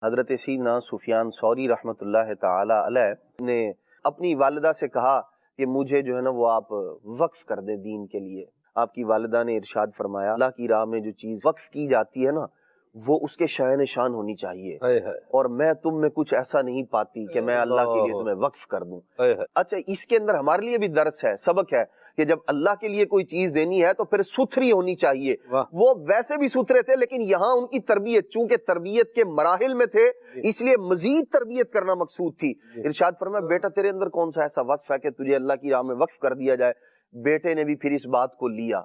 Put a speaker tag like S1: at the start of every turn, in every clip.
S1: حضرت سیدنا سفیان ثوری رحمۃ اللہ تعالی علیہ نے اپنی والدہ سے کہا کہ مجھے جو ہے نا وہ آپ وقف کر دیں دین کے لیے۔ آپ کی والدہ نے ارشاد فرمایا اللہ کی راہ میں جو چیز وقف کی جاتی ہے نا وہ اس کے شائن شان ہونی چاہیے، اور میں تم میں کچھ ایسا نہیں پاتی کہ میں اللہ کے لیے تمہیں وقف کر دوں۔ اچھا، اس کے اندر ہمارے لیے بھی درس ہے، سبق ہے کہ جب اللہ کے لیے کوئی چیز دینی ہے تو پھر ستھری ہونی چاہیے۔ وہ ویسے بھی ستھرے تھے لیکن یہاں ان کی تربیت چونکہ تربیت کے مراحل میں تھے اس لیے مزید تربیت کرنا مقصود تھی۔ ارشاد فرمایا بیٹا تیرے اندر کون سا ایسا وصف ہے کہ تجھے اللہ کی راہ میں وقف کر دیا جائے؟ بیٹے نے بھی پھر اس بات کو لیا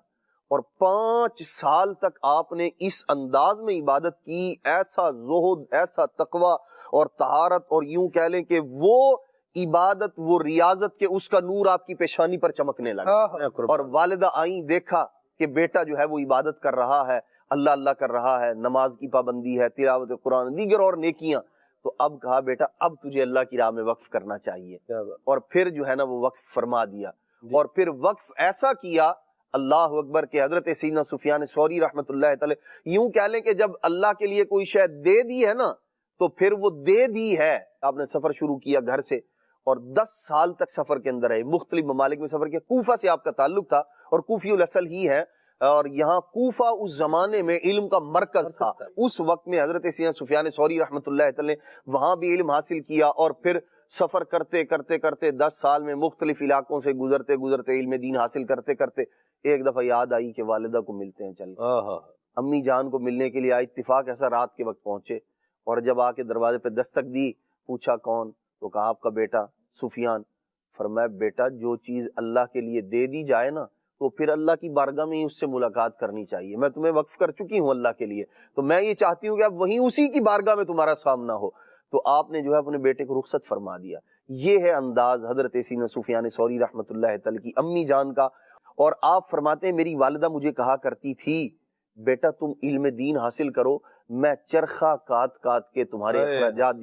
S1: اور 5 سال تک آپ نے اس انداز میں عبادت کی، ایسا زہد، ایسا تقوی اور طہارت، اور یوں کہہ لیں کہ وہ عبادت، وہ ریاضت کے اس کا نور آپ کی پیشانی پر چمکنے لگا۔ اور والدہ آئیں، دیکھا کہ بیٹا جو ہے وہ عبادت کر رہا ہے، اللہ اللہ کر رہا ہے، نماز کی پابندی ہے، تلاوت قرآن، دیگر اور نیکیاں، تو اب کہا بیٹا اب تجھے اللہ کی راہ میں وقف کرنا چاہیے، اور پھر جو ہے نا وہ وقف فرما دیا۔ اور پھر وقف ایسا کیا، اللہ اکبر، کہ حضرت سیدنا سفیان ثوری رحمۃ اللہ تعالی یوں کہہ لیں کہ جب اللہ کے لیے کوئی شے دے دی ہے نا تو پھر وہ دے دی ہے۔ آپ نے سفر شروع کیا گھر سے اور 10 سال تک سفر کے اندر ہے، مختلف ممالک میں سفر کیا، کوفہ سے آپ کا تعلق تھا اور کوفی الاصل ہی ہے، اور یہاں کوفہ اس زمانے میں علم کا مرکز تھا۔ اس وقت میں حضرت سیدنا سفیان ثوری رحمۃ اللہ تعالی نے وہاں بھی علم حاصل کیا، اور پھر سفر کرتے کرتے کرتے 10 سال میں مختلف علاقوں سے گزرتے گزرتے علم دین حاصل کرتے کرتے ایک دفعہ یاد آئی کہ والدہ کو ملتے ہیں، چل امی جان کو ملنے کے لیے آئے، اتفاق ایسا رات کے وقت پہنچے، اور جب آ کے دروازے پہ دستک دی، پوچھا کون؟ تو کہا آپ کا بیٹا سفیان۔ فرمایا بیٹا جو چیز اللہ کے لیے دے دی جائے نا تو پھر اللہ کی بارگاہ میں ہی اس سے ملاقات کرنی چاہیے، میں تمہیں وقف کر چکی ہوں اللہ کے لیے، تو میں یہ چاہتی ہوں کہ اب وہیں اسی کی بارگاہ میں تمہارا سامنا ہو۔ تو آپ نے جو ہے اپنے بیٹے کو رخصت فرما دیا۔ یہ ہے انداز حضرت سیدنا سفیان ثوری رحمۃ اللہ تعالی کی امی جان کا۔ اور آپ فرماتے ہیں میری والدہ مجھے کہا کرتی تھی بیٹا تم علم دین حاصل کرو، میں چرخہ کاٹ کاٹ کے تمہارے اخراجات